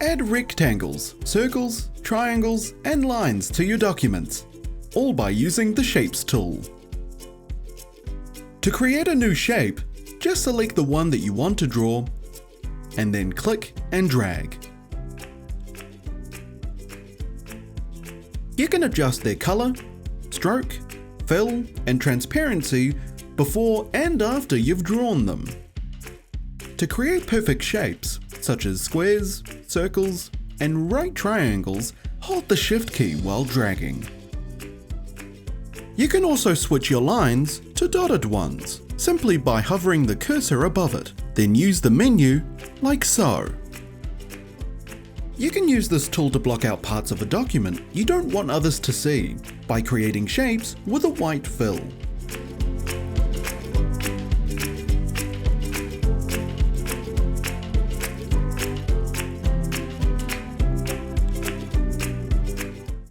Add rectangles, circles, triangles, and lines to your documents, all by using the Shapes tool. To create a new shape, just select the one that you want to draw, and then click and drag. You can adjust their color, stroke, fill, and transparency before and after you've drawn them. To create perfect shapes, such as squares, circles, and right triangles, hold the Shift key while dragging. You can also switch your lines to dotted ones, simply by hovering the cursor above it, then use the menu like so. You can use this tool to block out parts of a document you don't want others to see by creating shapes with a white fill.